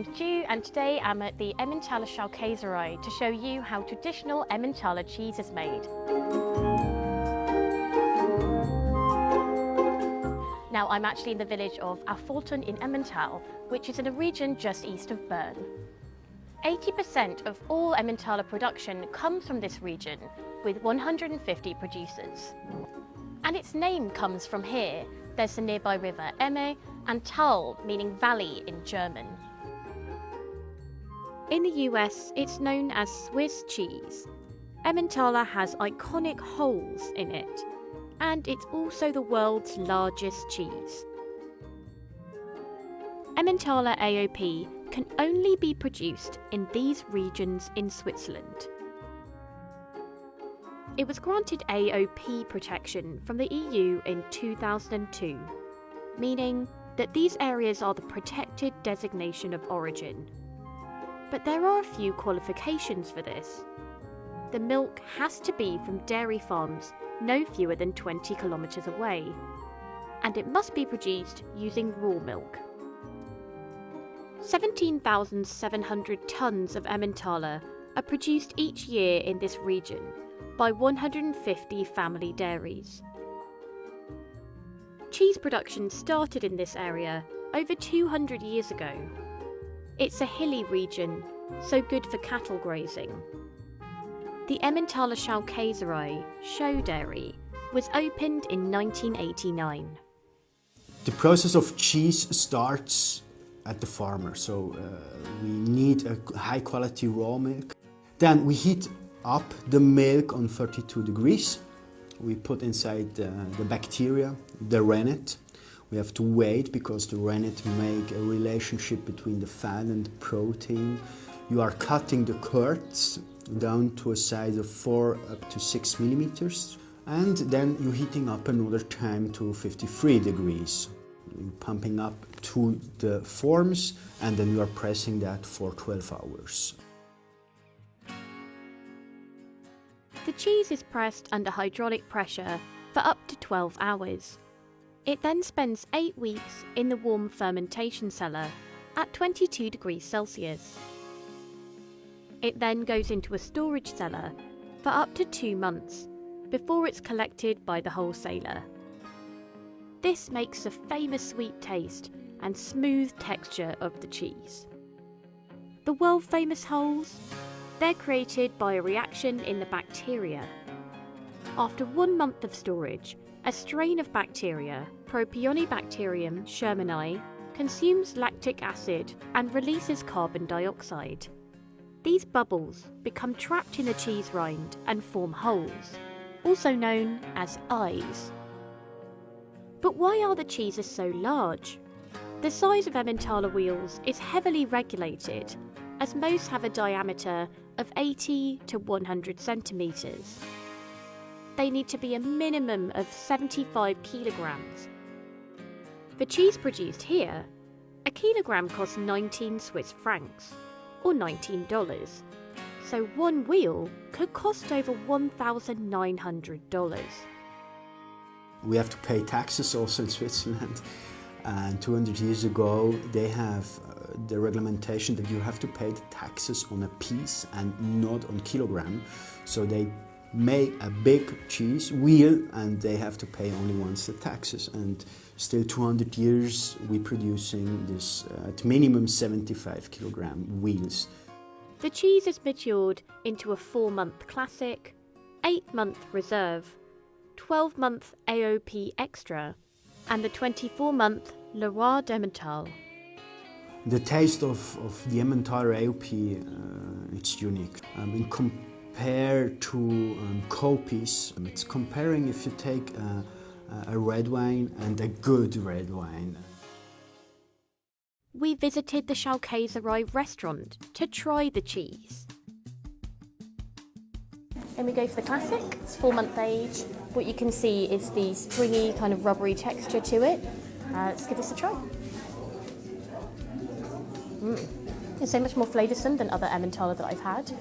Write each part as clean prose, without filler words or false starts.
name's Ju, and today I'm at the Emmentaler Käserei to show you how traditional Emmentaler cheese is made. Now I'm actually in the village of Affoltern in Emmental, which is in a region just east of Bern. 80% of all Emmentaler production comes from this region, with 150 producers. And its name comes from here. There's the nearby river Emme, and Tal, meaning valley in German. In the US, it's known as Swiss cheese. Emmentaler has iconic holes in it, and it's also the world's largest cheese. Emmentaler AOP can only be produced in these regions in Switzerland. It was granted AOP protection from the EU in 2002, meaning that these areas are the protected designation of origin. But there are a few qualifications for this. The milk has to be from dairy farms no fewer than 20 kilometres away, and it must be produced using raw milk. 17,700 tonnes of Emmentaler are produced each year in this region by 150 family dairies. Cheese production started in this area over 200 years ago. It's a hilly region, so good for cattle grazing. The Emmentaler Käserei show dairy was opened in 1989. The process of cheese starts at the farmer, so we need a high quality raw milk. Then we heat up the milk on 32 degrees. We put inside the bacteria, the rennet. We have to wait because the rennet make a relationship between the fat and the protein. You are cutting the curds down to a size of 4 up to 6 millimeters, and then you're heating up another time to 53 degrees. You're pumping up to the forms, and then you are pressing that for 12 hours. The cheese is pressed under hydraulic pressure for up to 12 hours. It then spends 8 weeks in the warm fermentation cellar at 22 degrees Celsius. It then goes into a storage cellar for up to 2 months before it's collected by the wholesaler. This makes a famous sweet taste and smooth texture of the cheese. The world famous holes? They're created by a reaction in the bacteria. After 1 month of storage, a strain of bacteria, Propionibacterium shermani, consumes lactic acid and releases carbon dioxide. These bubbles become trapped in the cheese rind and form holes, also known as eyes. But why are the cheeses so large? The size of Emmentaler wheels is heavily regulated, as most have a diameter of 80 to 100 centimetres. They need to be a minimum of 75 kilograms. For cheese produced here, a kilogram costs 19 Swiss francs, or $19, so one wheel could cost over $1,900. We have to pay taxes also in Switzerland, and 200 years ago they have the regulation that you have to pay the taxes on a piece and not on kilogram. So they make a big cheese wheel and they have to pay only once the taxes, and still 200 years we're producing this at minimum 75 kilogram wheels. The cheese is matured into a 4-month classic, 8-month reserve, 12-month AOP extra, and the 24-month Le Roi d'Emmental. The taste of the Emmentaler AOP, it's unique. Compared to copies, it's comparing if you take a red wine and a good red wine. We visited the Käserei restaurant to try the cheese. And we go for the classic. It's 4-month age. What you can see is the stringy kind of rubbery texture to it. Let's give this a try. It's so much more flavoursome than other Emmentaler that I've had.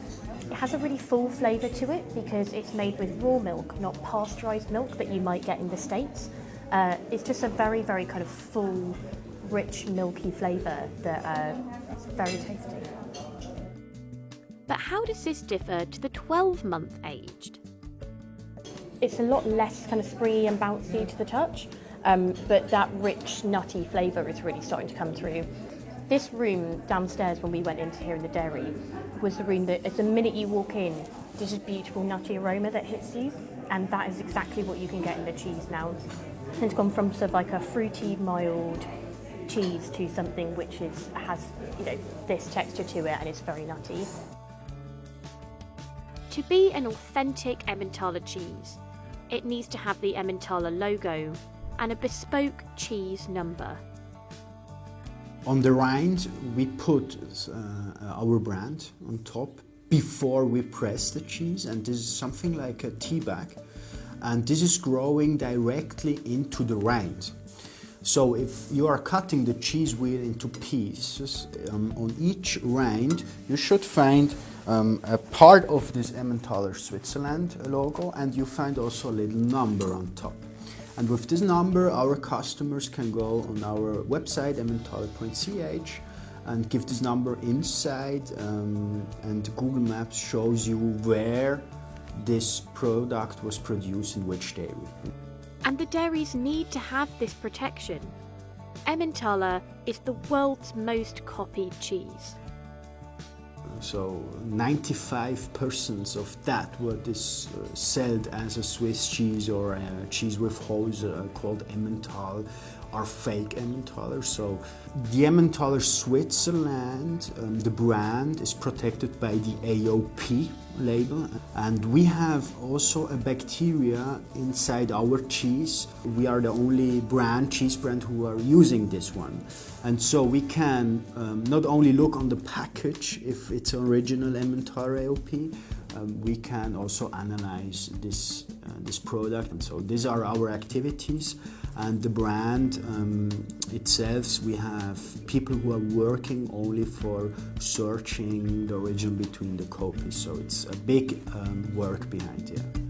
It has a really full flavour to it because it's made with raw milk, not pasteurised milk that you might get in the States. It's just a very, very kind of full, rich, milky flavour that is very tasty. But how does this differ to the 12-month aged? It's a lot less kind of springy and bouncy to the touch, but that rich, nutty flavour is really starting to come through. This room downstairs, when we went into here in the dairy, was the room that, the minute you walk in, there's this beautiful nutty aroma that hits you, and that is exactly what you can get in the cheese now. It's gone from sort of like a fruity, mild cheese to something which has this texture to it and is very nutty. To be an authentic Emmentaler cheese, it needs to have the Emmentaler logo and a bespoke cheese number. On the rind, we put our brand on top before we press the cheese, and this is something like a tea bag, and this is growing directly into the rind. So if you are cutting the cheese wheel into pieces, on each rind you should find a part of this Emmentaler Switzerland logo, and you find also a little number on top. And with this number, our customers can go on our website, emmentaler.ch, and give this number inside, and Google Maps shows you where this product was produced in which dairy. And the dairies need to have this protection. Emmentaler is the world's most copied cheese. So 95% of that what is sold as a Swiss cheese or a cheese with holes called Emmental are fake Emmentaler. So the Emmentaler Switzerland, the brand is protected by the AOP label, and we have also a bacteria inside our cheese. We are the only cheese brand who are using this one, and so we can not only look on the package if it's original Emmentaler AOP, we can also analyze this product. And so these are our activities. And the brand itself, we have people who are working only for searching the origin between the copies. So it's a big work behind here.